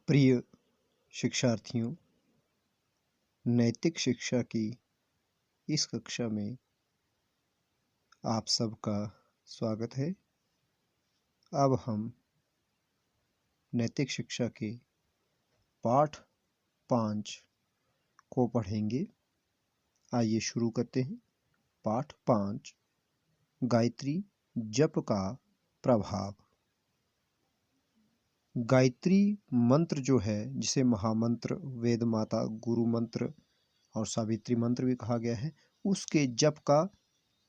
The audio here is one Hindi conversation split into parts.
प्रिय शिक्षार्थियों, नैतिक शिक्षा की इस कक्षा में आप सबका स्वागत है। अब हम नैतिक शिक्षा के पाठ 5 को पढ़ेंगे। आइए शुरू करते हैं। पाठ 5, गायत्री जप का प्रभाव। गायत्री मंत्र जो है, जिसे महामंत्र, वेद माता, गुरु मंत्र और सावित्री मंत्र भी कहा गया है, उसके जप का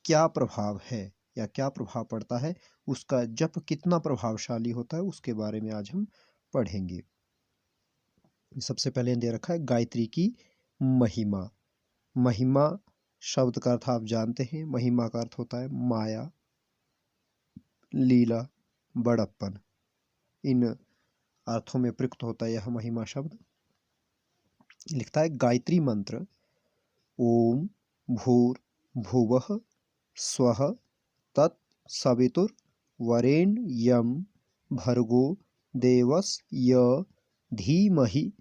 क्या प्रभाव है या क्या प्रभाव पड़ता है, उसका जप कितना प्रभावशाली होता है, उसके बारे में आज हम पढ़ेंगे। सबसे पहले दे रखा है गायत्री की महिमा। महिमा शब्द का अर्थ आप जानते हैं। महिमा का अर्थ होता है माया, लीला, बड़प्पन। इन अर्थों में प्रयुक्त होता है यह महिमा शब्द। लिखता है गायत्री मंत्र ओम भूर भुवः स्वः तत्सवितुर्वरेण्यं भर्गो देवस्य धीमहि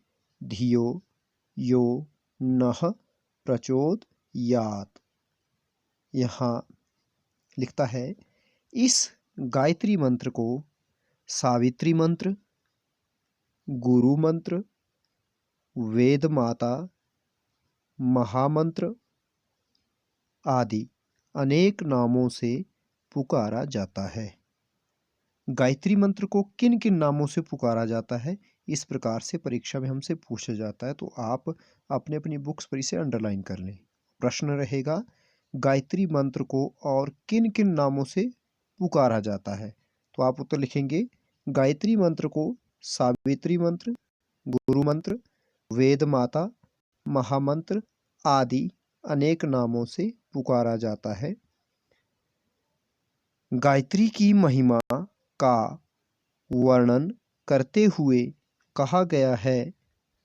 धियो यो नः प्रचोदयात्। यहाँ लिखता है इस गायत्री मंत्र को सावित्री मंत्र, गुरु मंत्र, वेद माता, महामंत्र आदि अनेक नामों से पुकारा जाता है। गायत्री मंत्र को किन किन नामों से पुकारा जाता है, इस प्रकार से परीक्षा में हमसे पूछा जाता है, तो आप अपने अपनी बुक्स पर इसे अंडरलाइन कर लें। प्रश्न रहेगा गायत्री मंत्र को और किन किन नामों से पुकारा जाता है, तो आप उत्तर लिखेंगे गायत्री मंत्र को सावित्री मंत्र, गुरु मंत्र, वेद माता, महामंत्र आदि अनेक नामों से पुकारा जाता है। गायत्री की महिमा का वर्णन करते हुए कहा गया है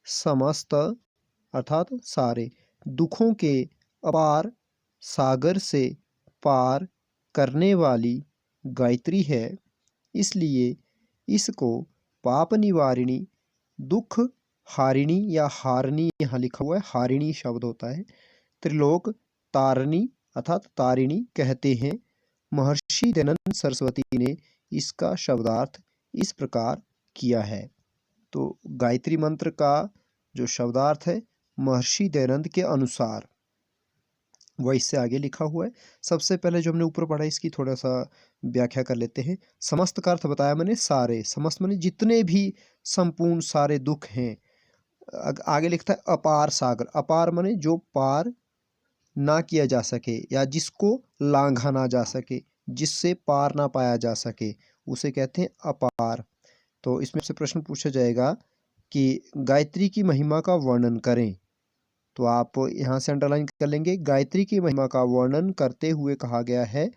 समस्त अर्थात सारे दुखों के अपार सागर से पार करने वाली गायत्री है। इसलिए इसको पाप निवारिणी, दुख हारिणी या हारिणी, यहाँ लिखा हुआ है हारिणी शब्द होता है, त्रिलोक तारिणी अर्थात तारिणी कहते हैं। महर्षि दयानंद सरस्वती ने इसका शब्दार्थ इस प्रकार किया है। तो गायत्री मंत्र का जो शब्दार्थ है महर्षि दयानंद के अनुसार वह इससे आगे लिखा हुआ है। सबसे पहले जो हमने ऊपर पढ़ा इसकी थोड़ा सा व्याख्या कर लेते हैं। समस्त का अर्थ बताया मैंने सारे, समस्त मैंने जितने भी संपूर्ण सारे दुख हैं। आगे लिखता है अपार सागर। अपार माने जो पार ना किया जा सके या जिसको लांघा ना जा सके, जिससे पार ना पाया जा सके, उसे कहते हैं अपार। तो इसमें से प्रश्न पूछा जाएगा कि गायत्री की महिमा का वर्णन करें, तो आप यहाँ से अंडरलाइन कर लेंगे गायत्री की महिमा का वर्णन करते हुए कहा गया है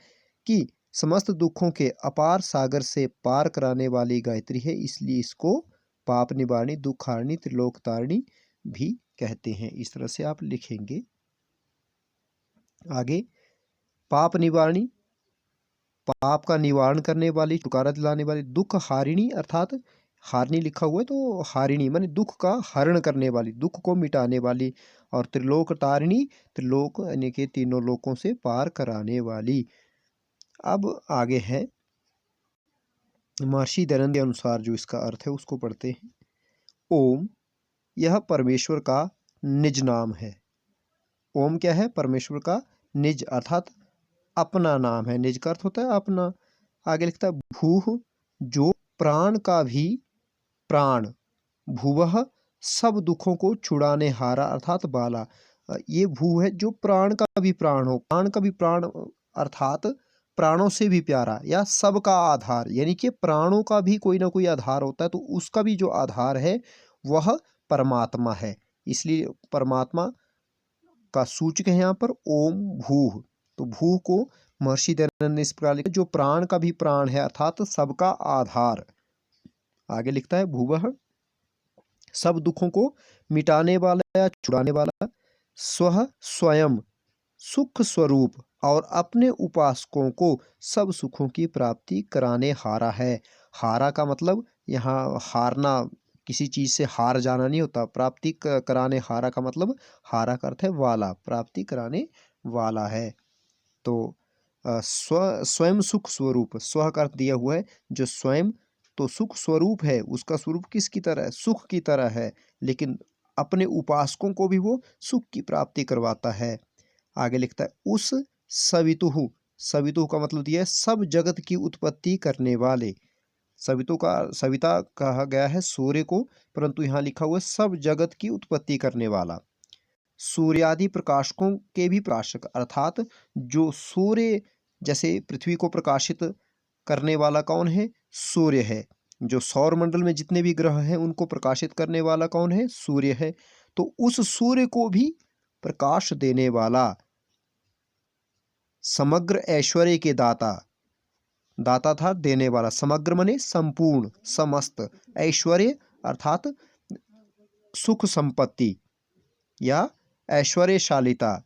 कि समस्त दुखों के अपार सागर से पार कराने वाली गायत्री है, इसलिए इसको पाप निवारणी, दुख हारिणी, त्रिलोक तारिणी भी कहते हैं। इस तरह से आप लिखेंगे। आगे पाप निवारणी, पाप का निवारण करने वाली, छुटकारा दिलाने वाली, दुख हारिणी अर्थात हारिणी लिखा हुआ है तो हारिणी माने दुख का हरण करने वाली, दुख को मिटाने वाली, और त्रिलोक तारिणी, त्रिलोक यानी कि तीनों लोकों से पार कराने वाली। अब आगे है महर्षि दयानंद के अनुसार जो इसका अर्थ है उसको पढ़ते हैं। ओम यह परमेश्वर का निज नाम है। ओम क्या है? परमेश्वर का निज अर्थात अपना नाम है। निज का अर्थ होता है अपना। आगे लिखता है भूः जो प्राण का भी प्राण, भुवः सब दुखों को छुड़ाने हारा अर्थात बाला। ये भू है जो प्राण का भी प्राण हो, प्राण का भी प्राण अर्थात प्राणों से भी प्यारा या सबका आधार, यानी कि प्राणों का भी कोई ना कोई आधार होता है, तो उसका भी जो आधार है वह परमात्मा है। इसलिए परमात्मा का सूचक है यहाँ पर ओम भूः। तो भू को महर्षि दयानंद ने इस प्रकार लिखा जो प्राण का भी प्राण है अर्थात सबका आधार। आगे लिखता है भुवः सब दुखों को मिटाने वाला या छुड़ाने वाला, स्वः स्वयं सुख स्वरूप और अपने उपासकों को सब सुखों की प्राप्ति कराने हारा है। हारा का मतलब यहाँ हारना किसी चीज से हार जाना नहीं होता। प्राप्ति कराने हारा का मतलब, हारा का अर्थ है वाला, प्राप्ति कराने वाला है। तो स्वयं सुख स्वरूप, स्व का अर्थ दिया हुआ है जो स्वयं, तो सुख स्वरूप है, उसका स्वरूप किसकी तरह है, सुख की तरह है, लेकिन अपने उपासकों को भी वो सुख की प्राप्ति करवाता है। आगे लिखता है उस सवितुः, सवितुः का मतलब दिया है सब जगत की उत्पत्ति करने वाले। सवितु का, सविता कहा गया है सूर्य को, परंतु यहाँ लिखा हुआ है सब जगत की उत्पत्ति करने वाला। सूर्यादि प्रकाशकों के भी प्रकाशक, अर्थात जो सूर्य, जैसे पृथ्वी को प्रकाशित करने वाला कौन है, सूर्य है। जो सौर मंडल में जितने भी ग्रह हैं उनको प्रकाशित करने वाला कौन है, सूर्य है। तो उस सूर्य को भी प्रकाश देने वाला, समग्र ऐश्वर्य के दाता, दाता था देने वाला, समग्र मने संपूर्ण, समस्त, ऐश्वर्य अर्थात सुख संपत्ति या ऐश्वर्यशालिता,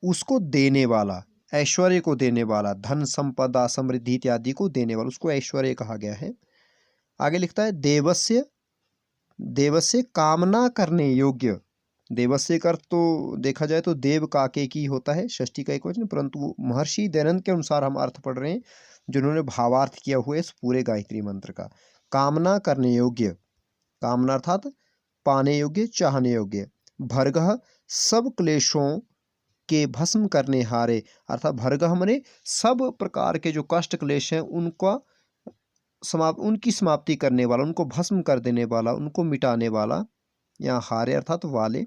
उसको देने वाला, ऐश्वर्य को देने वाला, धन संपदा समृद्धि इत्यादि को देने वाला, उसको ऐश्वर्य कहा गया है। आगे लिखता है देवस्य, देवस्य कामना करने योग्य। देवस्य का अर्थ तो देखा जाए तो देव काके की होता है, षष्ठी का एक वचन, परंतु महर्षि दयानंद के अनुसार हम अर्थ पढ़ रहे हैं जिन्होंने भावार्थ किया हुआ है इस पूरे गायत्री मंत्र का। कामना करने योग्य, कामना अर्थात पाने योग्य, चाहने योग्य। भर्गः सब क्लेशों के भस्म करने हारे, अर्थात भर्गः मने सब प्रकार के जो कष्ट क्लेश हैं उनका उनकी समाप्ति करने वाला, उनको भस्म कर देने वाला, उनको मिटाने वाला। यहाँ हारे अर्थात वाले।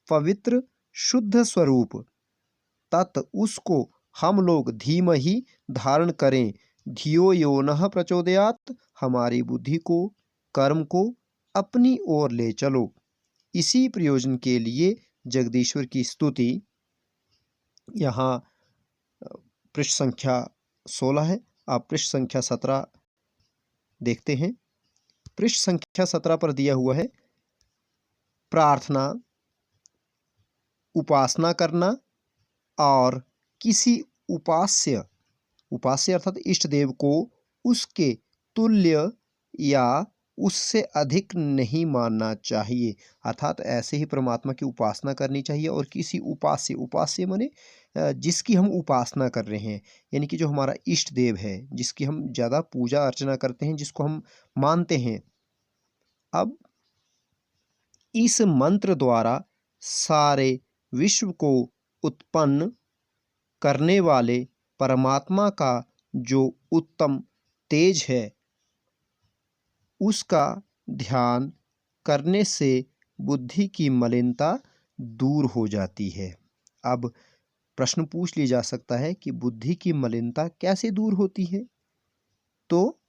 पवित्र शुद्ध स्वरूप, तत् उसको हम लोग धीमहि धारण करें, धियो यो नः प्रचोदयात्, हमारी बुद्धि को, कर्म को अपनी ओर ले चलो। इसी प्रयोजन के लिए जगदीश्वर की स्तुति, यहाँ पृष्ठ संख्या 16 है, आप पृष्ठ संख्या 17 देखते हैं। पृष्ठ संख्या 17 पर दिया हुआ है प्रार्थना, उपासना करना और किसी उपास्य, उपास्य अर्थात इष्ट देव को उसके तुल्य या उससे अधिक नहीं मानना चाहिए, अर्थात ऐसे ही परमात्मा की उपासना करनी चाहिए। और किसी उपास्य, उपास्य माने जिसकी हम उपासना कर रहे हैं, यानी कि जो हमारा इष्ट देव है, जिसकी हम ज़्यादा पूजा अर्चना करते हैं, जिसको हम मानते हैं। अब इस मंत्र द्वारा सारे विश्व को उत्पन्न करने वाले परमात्मा का जो उत्तम तेज है, उसका ध्यान करने से बुद्धि की मलिनता दूर हो जाती है। अब प्रश्न पूछ लिया जा सकता है कि बुद्धि की मलिनता कैसे दूर होती है? तो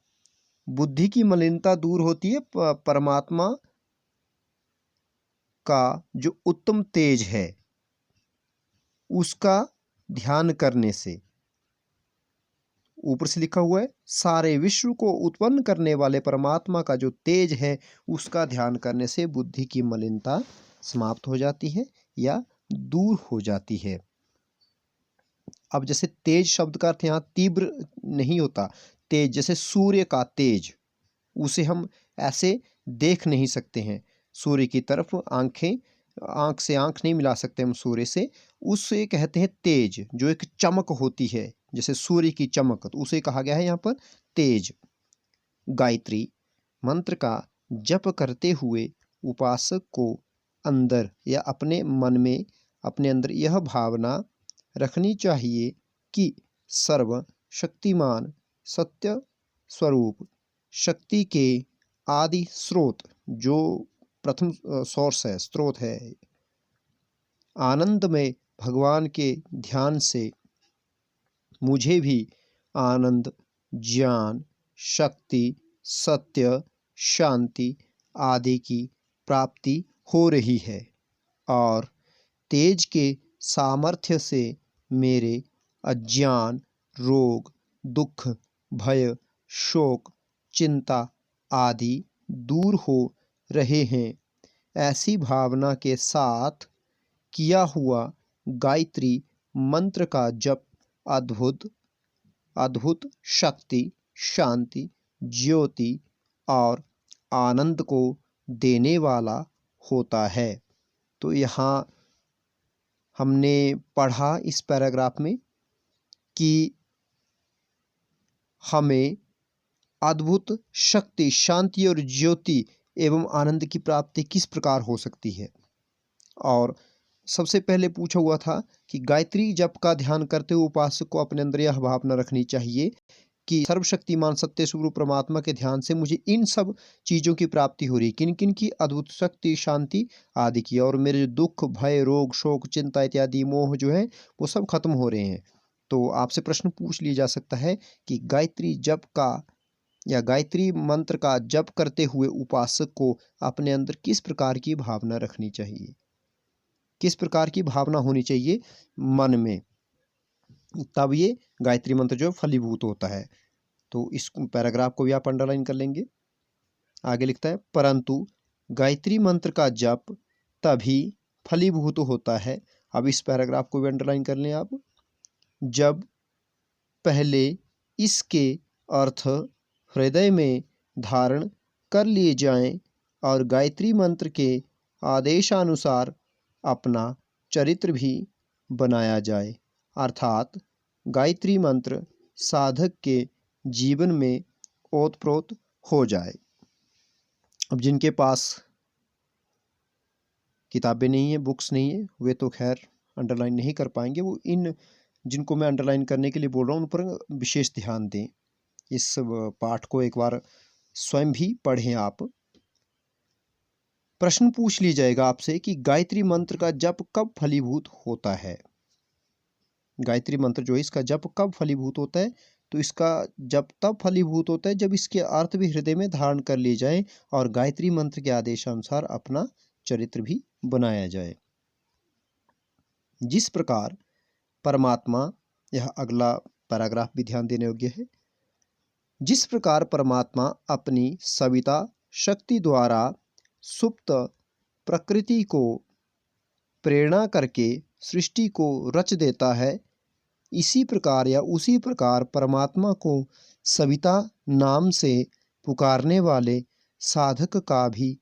बुद्धि की मलिनता दूर होती है परमात्मा का जो उत्तम तेज है उसका ध्यान करने से। ऊपर से लिखा हुआ है सारे विश्व को उत्पन्न करने वाले परमात्मा का जो तेज है उसका ध्यान करने से बुद्धि की मलिनता समाप्त हो जाती है या दूर हो जाती है। अब जैसे तेज शब्द का अर्थ यहाँ तीव्र नहीं होता, तेज जैसे सूर्य का तेज, उसे हम ऐसे देख नहीं सकते हैं, सूर्य की तरफ आंखें, आंख से आंख नहीं मिला सकते हम सूर्य से, उसे कहते हैं तेज, जो एक चमक होती है जैसे सूर्य की चमक, तो उसे कहा गया है यहाँ पर तेज। गायत्री मंत्र का जप करते हुए उपासक को अंदर या अपने मन में, अपने अंदर यह भावना रखनी चाहिए कि सर्व शक्तिमान सत्य स्वरूप, शक्ति के आदि स्रोत, जो प्रथम सोर्स है, स्रोत है, आनंद में भगवान के ध्यान से मुझे भी आनंद, ज्ञान, शक्ति, सत्य, शांति आदि की प्राप्ति हो रही है और तेज के सामर्थ्य से मेरे अज्ञान, रोग, दुख, भय, शोक, चिंता आदि दूर हो रहे हैं। ऐसी भावना के साथ किया हुआ गायत्री मंत्र का जप अद्भुत अद्भुत शक्ति, शांति, ज्योति और आनंद को देने वाला होता है। तो यहाँ हमने पढ़ा इस पैराग्राफ में कि हमें अद्भुत शक्ति, शांति और ज्योति एवं आनंद की प्राप्ति किस प्रकार हो सकती है। और सबसे पहले पूछा हुआ था कि गायत्री जप का ध्यान करते हुए उपासक को अपने अंदर यह भावना रखनी चाहिए कि सर्वशक्तिमान सत्य स्वरूप परमात्मा के ध्यान से मुझे इन सब चीज़ों की प्राप्ति हो रही है। किन किन की? अद्भुत शक्ति, शांति आदि की। और मेरे जो दुख, भय, रोग, शोक, चिंता इत्यादि मोह जो है वो सब खत्म हो रहे हैं। तो आपसे प्रश्न पूछ लिया जा सकता है कि गायत्री जप का या गायत्री मंत्र का जप करते हुए उपासक को अपने अंदर किस प्रकार की भावना रखनी चाहिए, किस प्रकार की भावना होनी चाहिए मन में, तब ये गायत्री मंत्र जो फलीभूत होता है। तो इस पैराग्राफ को भी आप अंडरलाइन कर लेंगे। आगे लिखता है, परंतु गायत्री मंत्र का जप तभी फलीभूत होता है। अब इस पैराग्राफ को भी अंडरलाइन कर लें आप। जब पहले इसके अर्थ हृदय में धारण कर लिए जाएं और गायत्री मंत्र के आदेशानुसार अपना चरित्र भी बनाया जाए, अर्थात गायत्री मंत्र साधक के जीवन में ओतप्रोत हो जाए। अब जिनके पास किताबें नहीं है, बुक्स नहीं है, वे तो खैर अंडरलाइन नहीं कर पाएंगे। वो इन जिनको मैं अंडरलाइन करने के लिए बोल रहा हूँ उन पर विशेष ध्यान दें। इस पाठ को एक बार स्वयं भी पढ़ें आप। प्रश्न पूछ लिया जाएगा आपसे कि गायत्री मंत्र का जप कब फलीभूत होता है। गायत्री मंत्र जो है इसका जप कब फलीभूत होता है? तो इसका जप तब फलीभूत होता है जब इसके अर्थ भी हृदय में धारण कर लिए जाए और गायत्री मंत्र के आदेशानुसार अपना चरित्र भी बनाया जाए। जिस प्रकार परमात्मा, यह अगला पैराग्राफ भी ध्यान देने योग्य है, जिस प्रकार परमात्मा अपनी सविता शक्ति द्वारा सुप्त प्रकृति को प्रेरणा करके सृष्टि को रच देता है, इसी प्रकार या उसी प्रकार परमात्मा को सविता नाम से पुकारने वाले साधक का भी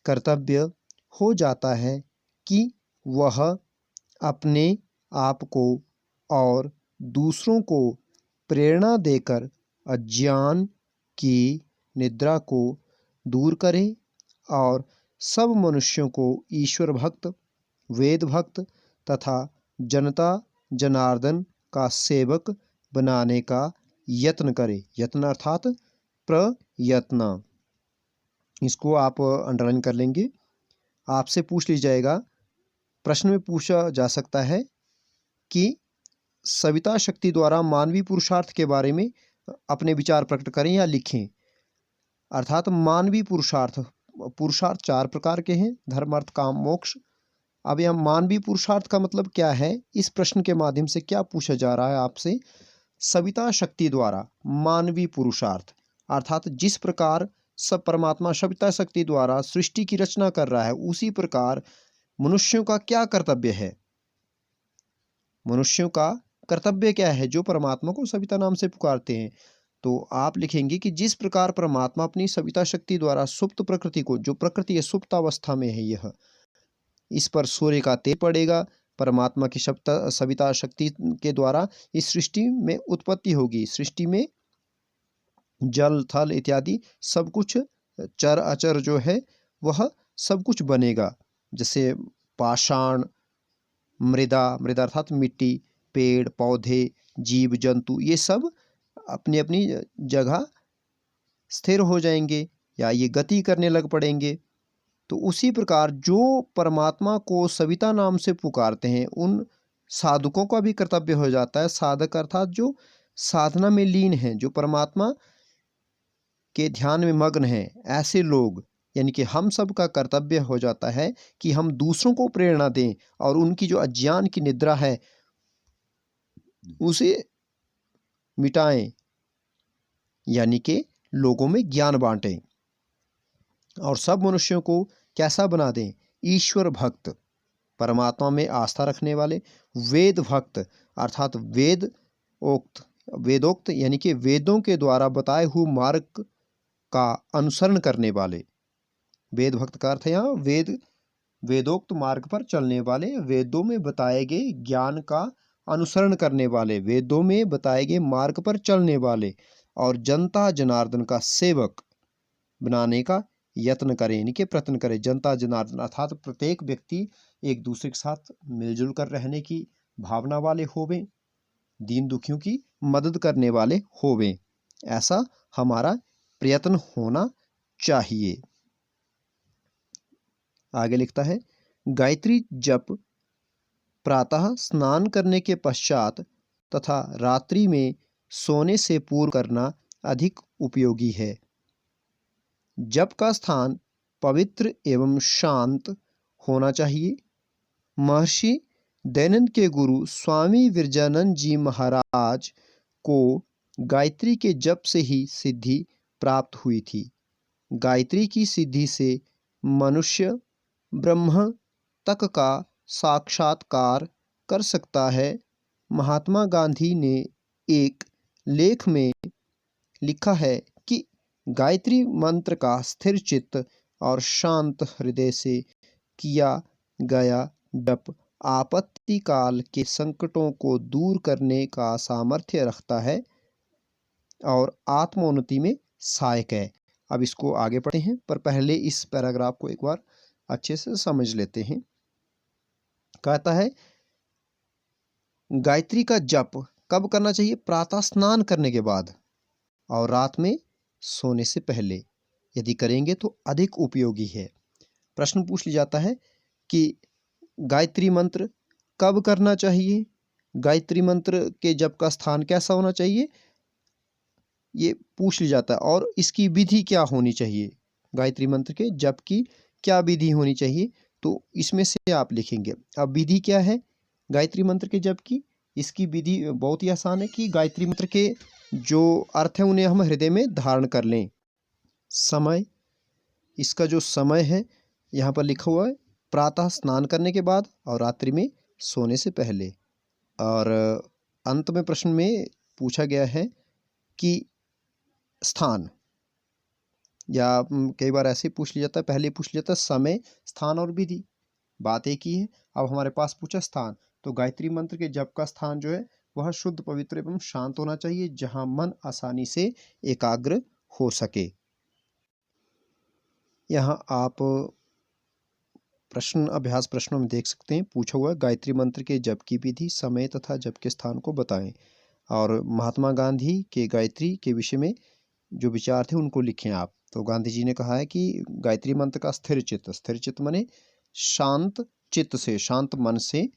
कर्तव्य हो जाता है कि वह अपने आप को और दूसरों को प्रेरणा देकर अज्ञान की निद्रा को दूर करे और सब मनुष्यों को ईश्वर भक्त, वेद भक्त तथा जनता जनार्दन का सेवक बनाने का यत्न करे। यत्न अर्थात प्रयत्न। इसको आप अंडरलाइन कर लेंगे। आपसे पूछ लिया जाएगा, प्रश्न में पूछा जा सकता है कि सविता शक्ति द्वारा मानवीय पुरुषार्थ के बारे में अपने विचार प्रकट करें या लिखें। अर्थात मानवीय पुरुषार्थ, पुरुषार्थ चार प्रकार के हैं, धर्म अर्थ काम मोक्ष। अब यह मानवीय पुरुषार्थ का मतलब क्या है? इस प्रश्न के माध्यम से क्या पूछा जा रहा है आपसे? सविता शक्ति द्वारा मानवीय पुरुषार्थ, अर्थात जिस प्रकार सब परमात्मा सविता शक्ति द्वारा सृष्टि की रचना कर रहा है, उसी प्रकार मनुष्यों का क्या कर्तव्य है, मनुष्यों का कर्तव्य क्या है जो परमात्मा को सविता नाम से पुकारते हैं। तो आप लिखेंगे कि जिस प्रकार परमात्मा अपनी सविता शक्ति द्वारा सुप्त प्रकृति को, जो प्रकृति है सुप्त अवस्था में है, यह इस पर सूर्य का तेज पड़ेगा, परमात्मा की सविता शक्ति के द्वारा इस सृष्टि में उत्पत्ति होगी। सृष्टि में जल थल इत्यादि सब कुछ, चर अचर जो है वह सब कुछ बनेगा। जैसे पाषाण, मृदा, मृदा अर्थात मिट्टी, पेड़ पौधे, जीव जंतु, ये सब अपनी अपनी जगह स्थिर हो जाएंगे या ये गति करने लग पड़ेंगे। तो उसी प्रकार जो परमात्मा को सविता नाम से पुकारते हैं उन साधकों का भी कर्तव्य हो जाता है। साधक अर्थात जो साधना में लीन हैं, जो परमात्मा के ध्यान में मग्न हैं, ऐसे लोग, यानी कि हम सब का कर्तव्य हो जाता है कि हम दूसरों को प्रेरणा दें और उनकी जो अज्ञान की निद्रा है उसे मिटाएं, यानी कि लोगों में ज्ञान बांटें और सब मनुष्यों को कैसा बना दें? ईश्वर भक्त, परमात्मा में आस्था रखने वाले, वेद भक्त अर्थात वेदोक्त यानी कि वेदों के द्वारा बताए हुए मार्ग का अनुसरण करने वाले। वेद भक्त का अर्थ है यहाँ वेदोक्त मार्ग पर चलने वाले, वेदों में बताए गए ज्ञान का अनुसरण करने वाले, वेदों में बताए गए मार्ग पर चलने वाले और जनता जनार्दन का सेवक बनाने का यत्न करें, इनके प्रयत्न करें। जनता जनार्दन अर्थात प्रत्येक व्यक्ति एक दूसरे के साथ मिलजुल कर रहने की भावना वाले होवें, दीन दुखियों की मदद करने वाले होवें, ऐसा हमारा प्रयत्न होना चाहिए। आगे लिखता है, गायत्री जप प्रातः स्नान करने के पश्चात तथा रात्रि में सोने से पूर्व करना अधिक उपयोगी है। जप का स्थान पवित्र एवं शांत होना चाहिए। महर्षि दयानंद के गुरु स्वामी विरजानंद जी महाराज को गायत्री के जप से ही सिद्धि प्राप्त हुई थी। गायत्री की सिद्धि से मनुष्य ब्रह्म तक का साक्षात्कार कर सकता है। महात्मा गांधी ने एक लेख में लिखा है कि गायत्री मंत्र का स्थिर चित्त और शांत हृदय से किया गया जप आपत्ति काल के संकटों को दूर करने का सामर्थ्य रखता है और आत्मोन्नति में सहायक है। अब इसको आगे पढ़ते हैं, पर पहले इस पैराग्राफ को एक बार अच्छे से समझ लेते हैं। कहता है, गायत्री का जप कब करना चाहिए? प्रातः स्नान करने के बाद और रात में सोने से पहले यदि करेंगे तो अधिक उपयोगी है। प्रश्न पूछ लिया जाता है कि गायत्री मंत्र कब करना चाहिए, गायत्री मंत्र के जप का स्थान कैसा होना चाहिए, ये पूछ लिया जाता है, और इसकी विधि क्या होनी चाहिए, गायत्री मंत्र के जप की क्या विधि होनी चाहिए। तो इसमें से आप लिखेंगे। अब विधि क्या है गायत्री मंत्र के जप की? इसकी विधि बहुत ही आसान है कि गायत्री मंत्र के जो अर्थ है उन्हें हम हृदय में धारण कर लें। समय, इसका जो समय है यहाँ पर लिखा हुआ है, प्रातः स्नान करने के बाद और रात्रि में सोने से पहले। और अंत में प्रश्न में पूछा गया है कि स्थान, या कई बार ऐसे पूछ लिया जाता है, पहले पूछ लिया जाता है समय, स्थान और विधि, बात एक ही है। अब हमारे पास पूछा स्थान, तो गायत्री मंत्र के जप का स्थान जो है वह शुद्ध पवित्र एवं शांत होना चाहिए, जहां मन आसानी से एकाग्र हो सके। यहाँ आप प्रश्न अभ्यास प्रश्नों में देख सकते हैं, पूछा हुआ है गायत्री मंत्र के जप की विधि, समय तथा जप के स्थान को बताएं। और महात्मा गांधी के गायत्री के विषय में जो विचार थे उनको लिखें आप। तो गांधी जी ने कहा है कि गायत्री मंत्र का स्थिर चित्त माने शांत चित्त से, शांत मन से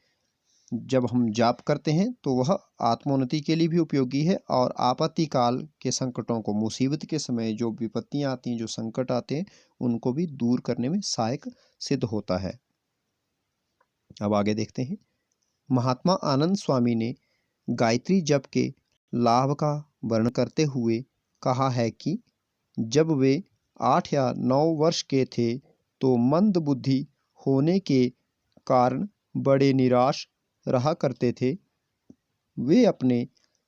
जब हम जाप करते हैं तो वह आत्मोन्नति के लिए भी उपयोगी है और आपत्ति काल के संकटों को, मुसीबत के समय जो विपत्तियां आती हैं, जो संकट आते हैं, उनको भी दूर करने में सहायक सिद्ध होता है। अब आगे देखते हैं। महात्मा आनंद स्वामी ने गायत्री जप के लाभ का वर्णन करते हुए कहा है कि जब वे 8 या 9 वर्ष के थे तो मंद बुद्धि होने के कारण बड़े निराश रहा करते थे। वे अपने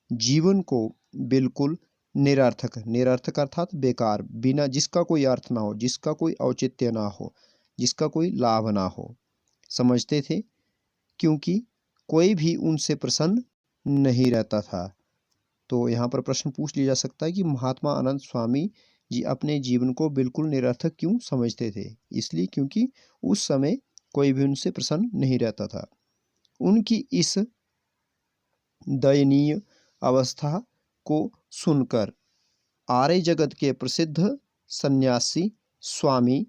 जीवन को बिल्कुल निरर्थक अर्थात बेकार, बिना जिसका कोई अर्थ ना हो, जिसका कोई औचित्य ना हो, जिसका कोई लाभ ना हो समझते थे, क्योंकि कोई भी उनसे प्रसन्न नहीं रहता था। तो यहाँ पर प्रश्न पूछ लिया जा सकता है कि महात्मा आनंद स्वामी जी अपने जीवन को बिल्कुल निरर्थक क्यों समझते थे? इसलिए क्योंकि उस समय कोई भी उनसे प्रसन्न नहीं रहता था। उनकी इस दयनीय अवस्था को सुनकर आर्य जगत के प्रसिद्ध सन्यासी स्वामी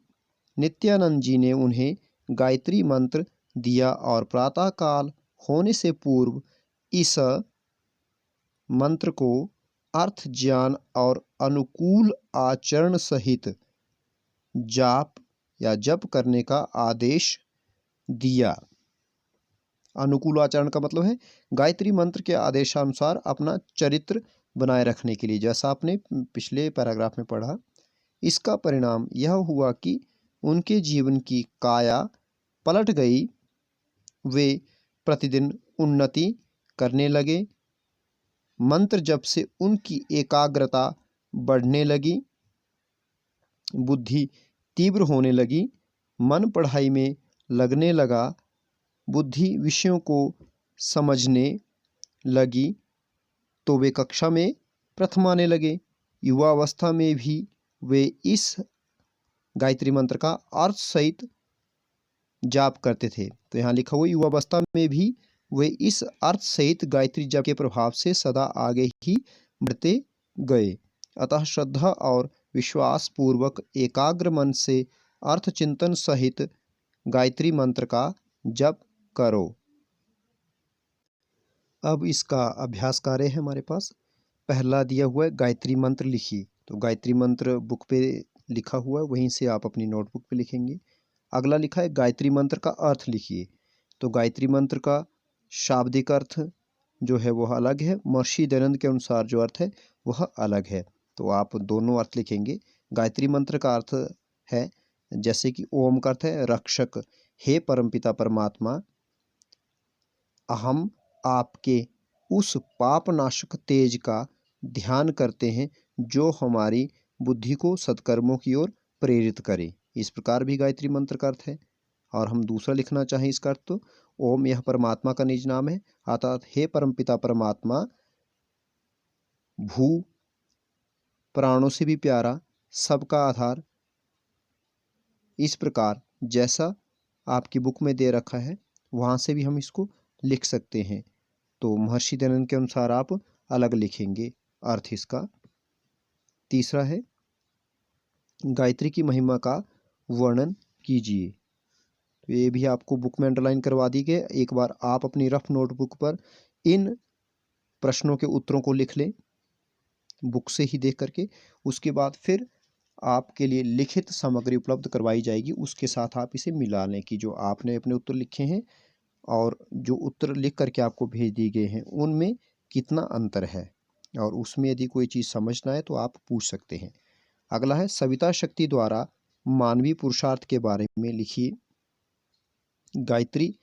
नित्यानंद जी ने उन्हें गायत्री मंत्र दिया और प्रातःकाल होने से पूर्व इस मंत्र को अर्थ ज्ञान और अनुकूल आचरण सहित जाप या जप करने का आदेश दिया। अनुकूल आचरण का मतलब है गायत्री मंत्र के आदेशानुसार अपना चरित्र बनाए रखने के लिए, जैसा आपने पिछले पैराग्राफ में पढ़ा। इसका परिणाम यह हुआ कि उनके जीवन की काया पलट गई। वे प्रतिदिन उन्नति करने लगे। मंत्र जप से उनकी एकाग्रता बढ़ने लगी। बुद्धि तीव्र होने लगी, मन पढ़ाई में लगने लगा, बुद्धि विषयों को समझने लगी, तो वे कक्षा में प्रथम आने लगे। युवावस्था में भी वे इस गायत्री मंत्र का अर्थ सहित जाप करते थे। तो यहाँ लिखा हुआ युवावस्था में भी वे इस अर्थ सहित गायत्री जाप के प्रभाव से सदा आगे ही बढ़ते गए। अतः श्रद्धा और विश्वास पूर्वक एकाग्र मन से अर्थ चिंतन सहित गायत्री मंत्र का जप करो। अब इसका अभ्यास कार्य है हमारे पास। पहला दिया हुआ है गायत्री मंत्र लिखिए। तो गायत्री मंत्र बुक पे लिखा हुआ है, वहीं से आप अपनी नोटबुक पे लिखेंगे। अगला लिखा है गायत्री मंत्र का अर्थ लिखिए। तो गायत्री मंत्र का शाब्दिक अर्थ जो है वह अलग है, महर्षि दयानंद के अनुसार जो अर्थ है वह अलग है। तो आप दोनों अर्थ लिखेंगे। गायत्री मंत्र का अर्थ है, जैसे कि ओम का अर्थ है रक्षक, हे परमपिता परमात्मा, हम आपके उस पापनाशक तेज का ध्यान करते हैं जो हमारी बुद्धि को सत्कर्मों की ओर प्रेरित करे। इस प्रकार भी गायत्री मंत्र का अर्थ है। और हम दूसरा लिखना चाहें इसका अर्थ, तो ओम यह परमात्मा का निज नाम है, अर्थात हे परमपिता परमात्मा, भू प्राणों से भी प्यारा, सबका आधार। इस प्रकार जैसा आपकी बुक में दे रखा है वहाँ से भी हम इसको लिख सकते हैं। तो महर्षि दयानंद के अनुसार आप अलग लिखेंगे अर्थ इसका। तीसरा है गायत्री की महिमा का वर्णन कीजिए। तो ये भी आपको बुक में अंडरलाइन करवा दी गई। एक बार आप अपनी रफ नोटबुक पर इन प्रश्नों के उत्तरों को लिख लें बुक से ही देख करके। उसके बाद फिर आपके लिए लिखित सामग्री उपलब्ध करवाई जाएगी, उसके साथ आप इसे मिला लें कि जो आपने अपने उत्तर लिखे हैं और जो उत्तर लिख करके आपको भेज दिए गए हैं उनमें कितना अंतर है, और उसमें यदि कोई चीज़ समझना है तो आप पूछ सकते हैं। अगला है सविता शक्ति द्वारा मानवीय पुरुषार्थ के बारे में लिखिए। गायत्री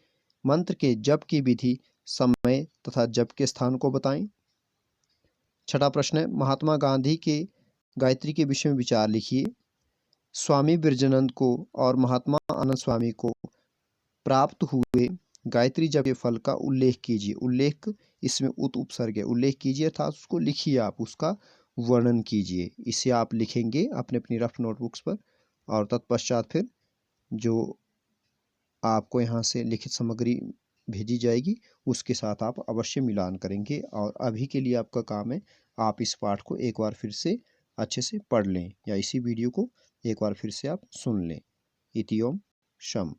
मंत्र के जप की विधि, समय तथा जप के स्थान को बताएं। छठा प्रश्न है महात्मा गांधी के गायत्री के विषय में विचार लिखिए। स्वामी बिरजानंद को और महात्मा आनंद स्वामी को प्राप्त हुए गायत्री जप के फल का उल्लेख कीजिए। उल्लेख इसमें उपसर्ग है, उल्लेख कीजिए अर्थात उसको लिखिए, आप उसका वर्णन कीजिए। इसे आप लिखेंगे अपने अपनी रफ नोटबुक्स पर, और तत्पश्चात फिर जो आपको यहाँ से लिखित सामग्री भेजी जाएगी उसके साथ आप अवश्य मिलान करेंगे। और अभी के लिए आपका काम है, आप इस पाठ को एक बार फिर से अच्छे से पढ़ लें या इसी वीडियो को एक बार फिर से आप सुन लें। इति ओम शम।